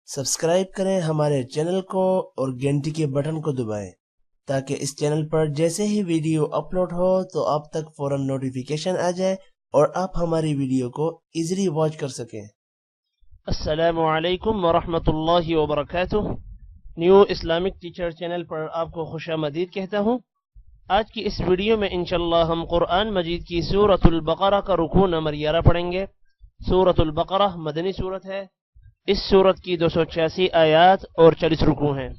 सब्सक्राइब करें हमारे चैनल को और घंटी के बटन को दबाएं ताकि इस चैनल पर जैसे ही वीडियो अपलोड हो तो आप तक फौरन नोटिफिकेशन आ जाए और आप हमारी वीडियो को इजीली वॉच कर सकें। अस्सलामु अलैकुम वरहमतुल्लाहि वबरकातुह। न्यू इस्लामिक टीचर चैनल पर आपको खुशामदीद कहता हूँ। आज की इस वीडियो में इंशाअल्लाह हम कुरान मजीद की सूरतुल बकरा का रुकू नंबर 11 पढ़ेंगे। सूरतुल बकरा मदनी सूरत है। इस सूरत की 286 आयात और 40 रुकू हैं।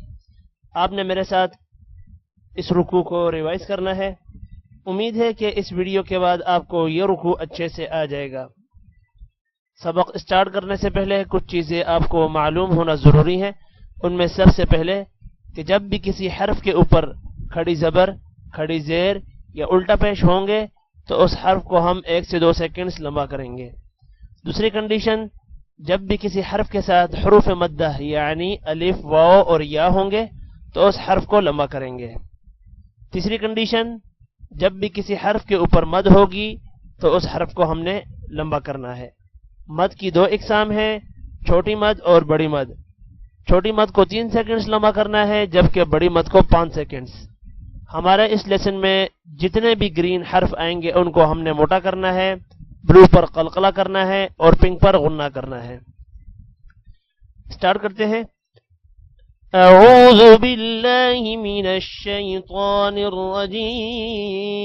आपने मेरे साथ इस रुकू को रिवाइज करना है। उम्मीद है कि इस वीडियो के बाद आपको ये रुकू अच्छे से आ जाएगा। सबक स्टार्ट करने से पहले कुछ चीज़ें आपको मालूम होना ज़रूरी है। उनमें सबसे पहले कि जब भी किसी हर्फ के ऊपर खड़ी ज़बर, खड़ी ज़ेर या उल्टा पेश होंगे तो उस हर्फ को हम 1 से 2 सेकंड्स लंबा करेंगे। दूसरी कंडीशन, जब भी किसी हर्फ के साथ हुरूफ मद्दा यानी अलिफ, वाव और या होंगे तो उस हर्फ को लंबा करेंगे। तीसरी कंडीशन, जब भी किसी हर्फ के ऊपर मद होगी तो उस हर्फ को हमने लंबा करना है। मद की 2 इकसाम है, छोटी मद और बड़ी मद। छोटी मद को 3 सेकंड्स लंबा करना है जबकि बड़ी मद को 5 सेकंड्स। हमारे इस लेसन में जितने भी ग्रीन हर्फ आएंगे उनको हमने मोटा करना है, ब्लू पर कलकला करना है और पिंक पर गुन्ना करना है। स्टार्ट करते हैं। अऊज़ु बिल्लाहि मिनश शैतानिर रजीम।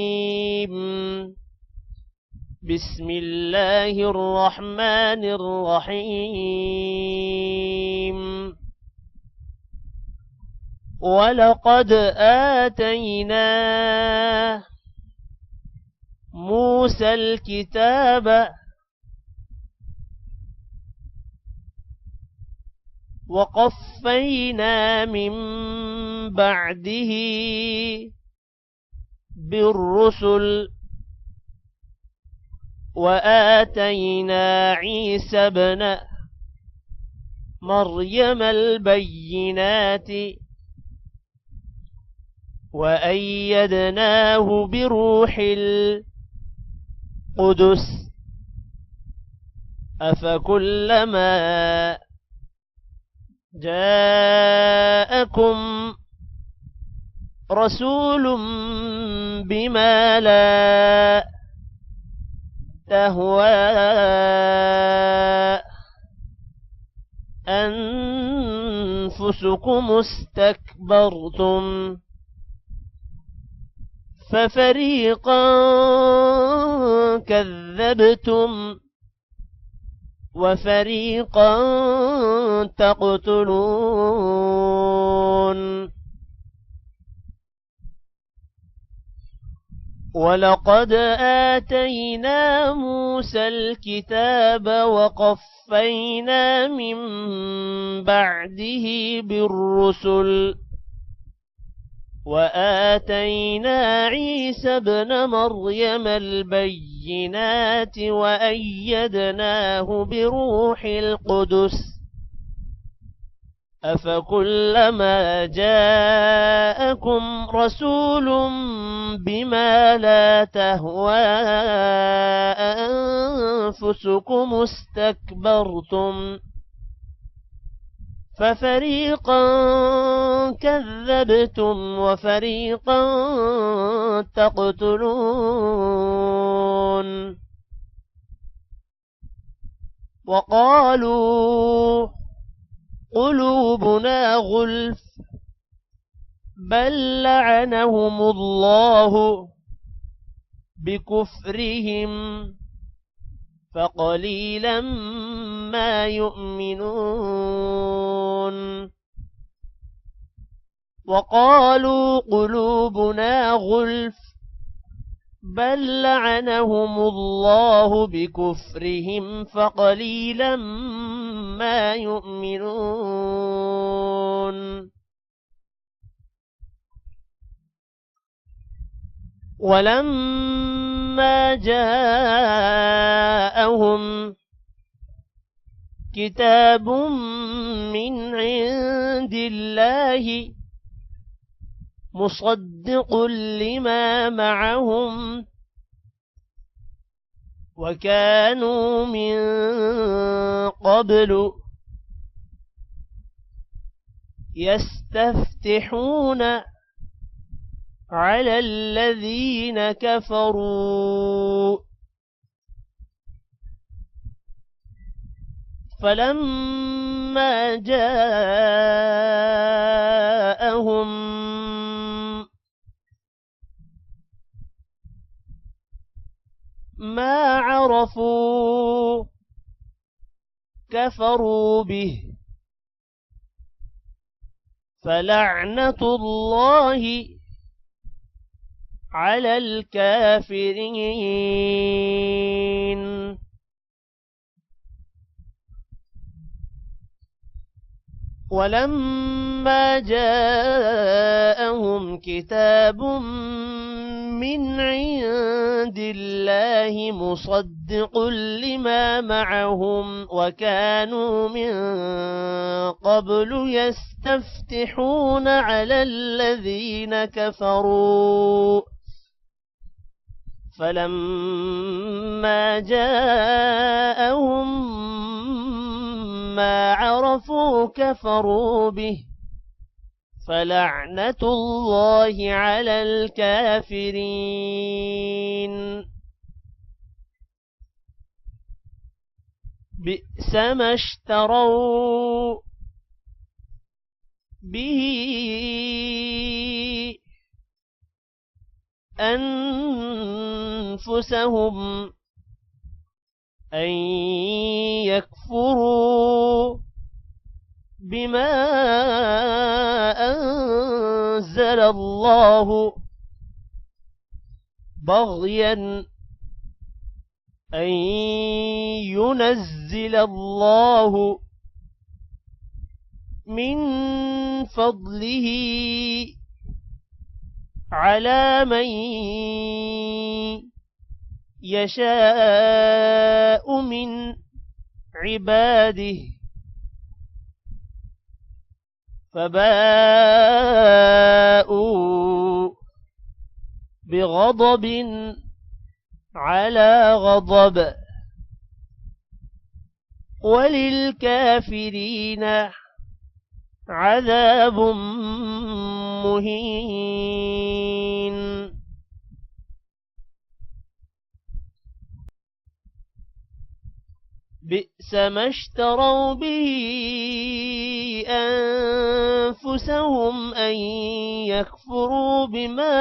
बिस्मिल्लाहिर रहमानिर रहीम। वलक़द आतैना मूसल किताब वक़फ़ैना मिन बअदिही बिर्रुसुल वआतैना ईसा इब्न मर्यम अल-बय्यिनात वअय्यदनाहु बिरूहिल कुदुस अफकुल्लमा जाअकुम रसूलुम बिमा ला तहवा अनफुसुकुम इस्तकबरतुम फफरीक़ा कज़्ज़बतुम वफरीक़ा तक़तुलून। वलक़द आतैना मूसा الكتاب वक़फ़ैना मिन बअदिही बिर्रुसुल वआतैना ईसा इब्न मर्यम अल-बय्यिनात वअय्यदनाहु बिरूहिल कुदुस अफकुल्लमा जाअकुम रसूलुम बिमा ला तहवा अनफुसुकुम इस्तकबरतुम फफरीक़ा कज़्ज़बतुम वफरीक़ा तक़तुलून। वक़ालू क़ुलूबुना गुल्फ़ बल लअनहुमुल्लाहु बिकुफ्रिहिम फ़क़लीलन मा युमिनून। वक़ालू क़ुलूबुना गुल्फ़ बल लअनहुमुल्लाहु बिकुफ्रिहिम फ़क़लीलन मा युमिनून। वलम्मा जाअहुम किताबुम मिन इंदिल्लाहि मुसद्दिक़ुल लिमा मअहुम وكانوا من قبل يستفتحون على الذين كفروا فلما جاءهم ما عرفوا كفروا به فلعنة الله على الكافرين ولما جاءهم كتاب من عند الله مصدق لما معهم وكانوا من قبل يستفتحون على الذين كفروا فلما جاءهم ما عرفوا كفروا به فلعنة الله على الكافرين بئس ما اشتروا به أنفسهم أن يكفروا بما أنزل الله بغيا أن ينزل الله من فضله على من يشاء من عباده فباءوا بغضب على غضب وللكافرين عذاب مهين بئس ما اشتروا به أنفسهم أن يكفروا بما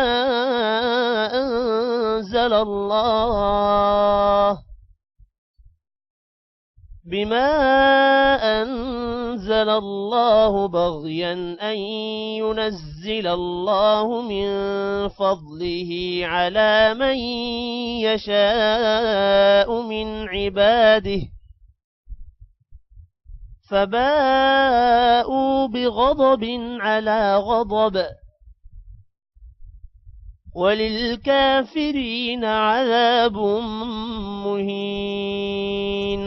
أنزل الله بغيا أن ينزل الله من فضله على من يشاء من عباده فباءوا بغضب على غضب وللكافرين عذاب مهين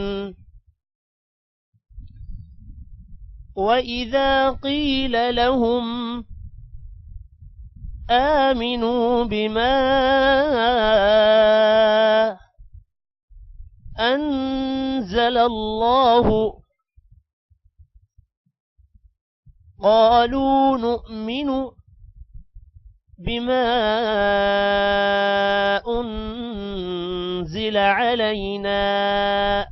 وإذا قيل لهم آمنوا بما أنزل الله قالوا نؤمن بما أنزل علينا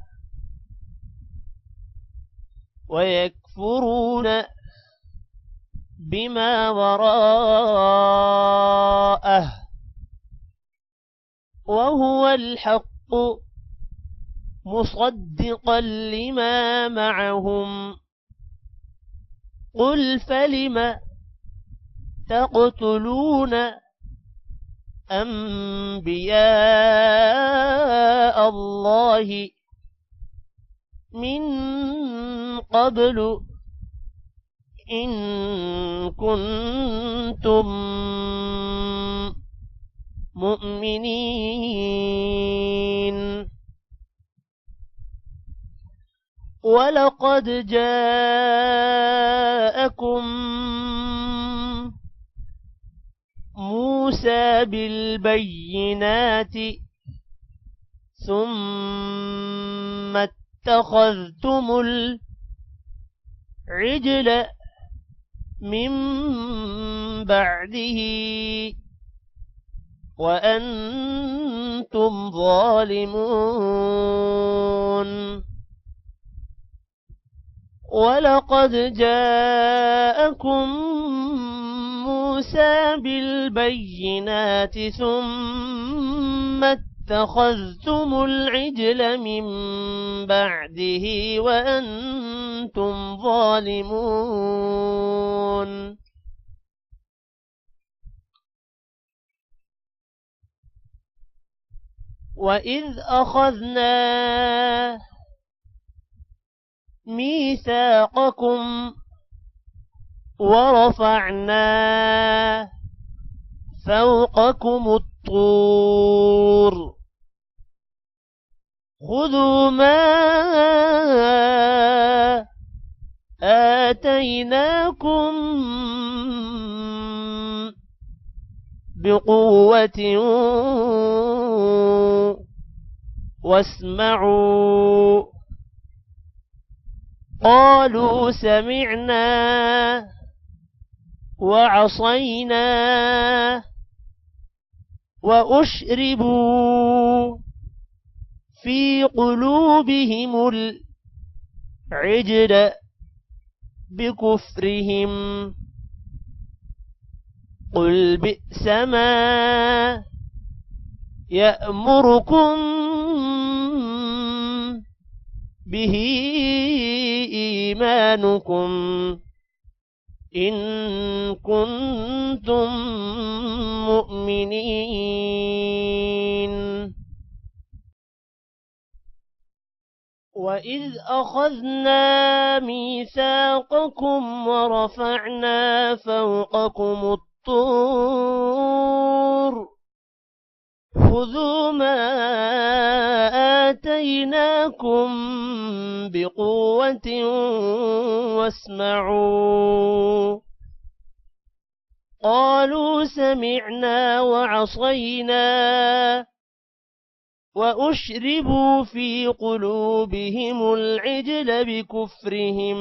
ويكفرون بما وراءه وهو الحق مصدقا لما معهم قل فلم تقتلون أنبياء الله من قبل إن كنتم مؤمنين ولقد جاءكم موسى بالبينات ثم اتخذتم العجل من بعده وأنتم ظالمون ولقد جاءكم موسى بالبينات ثم اتخذتم العجل من بعده وأنتم ظالمون وإذ أخذنا ميثاقكم ورفعنا فوقكم الطور خذوا ما آتيناكم بقوة واسمعوا قالوا سمعنا وعصينا وأشربوا في قلوبهم العجل بكفرهم قل بئس ما يأمركم به إيمانكم إن كنتم مؤمنين وإذ أخذنا ميثاقكم ورفعنا فوقكم الطور خذوا ما آتيناكم بقوة واسمعوا قالوا سمعنا وعصينا وأشربوا في قلوبهم العجل بكفرهم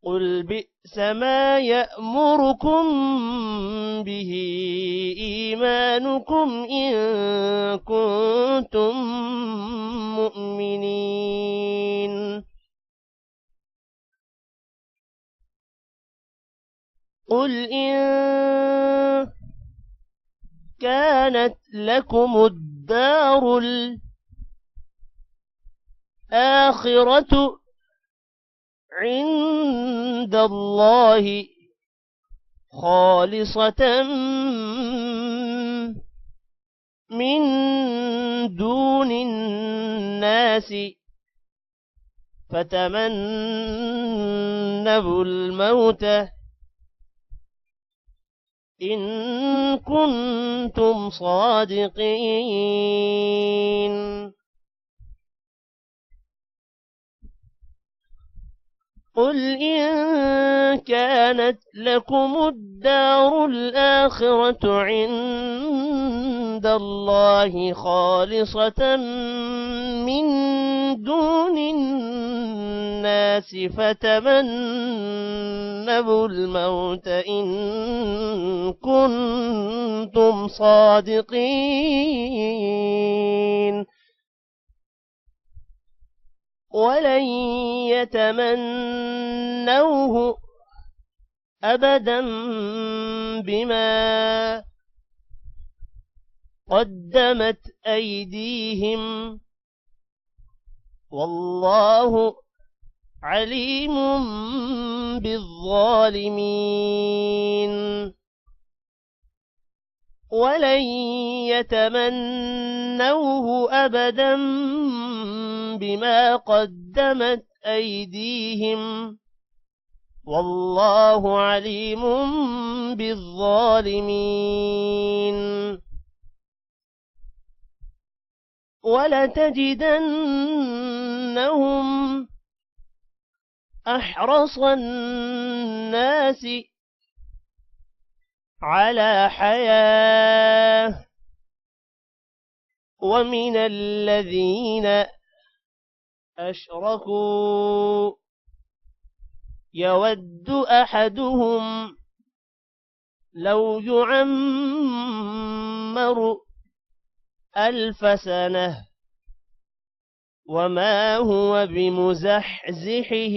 قل بئس ما يأمركم به إيمانكم إن كنتم مؤمنين قل إن كانت لكم الدار الآخرة عند الله خالصة من دون الناس فتمنوا الموت إن كنتم صادقين قل إن كانت لكم الدار الآخرة عند الله خالصة من دون الناس فتمنوا الموت إن كنتم صادقين ولن يتمنوه أبدا بما قدمت أيديهم والله عليم بالظالمين ولن يتمنوه أبدا بما قدمت أيديهم والله عليم بالظالمين ولتجدنهم أحرص الناس على حياة ومن الذين أشركوا يود أحدهم لو يعمر 1000 سنة وما هو بمزحزحه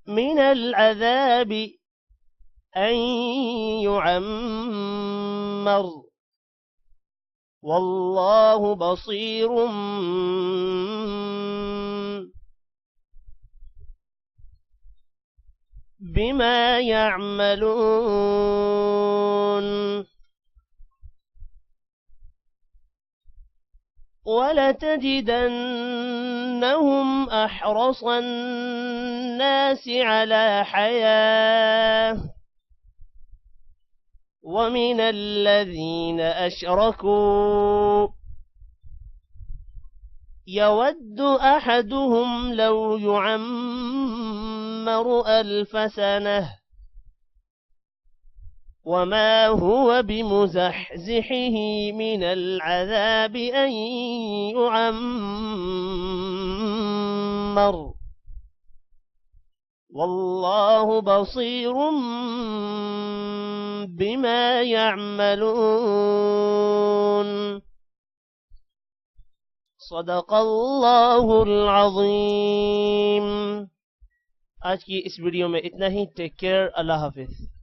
من العذاب أن يعمر والله بصير بما يعملون ولتجدنهم أحرص الناس على حياة ومن الذين أشركوا يود أحدهم لو يعمر 1000 سنة وما هو بمزحزحه من العذاب أن يعمر والله بصير بما يعملون صدق الله العظيم। आज की इस वीडियो में इतना ही। Take care. अल्लाह हाफिज।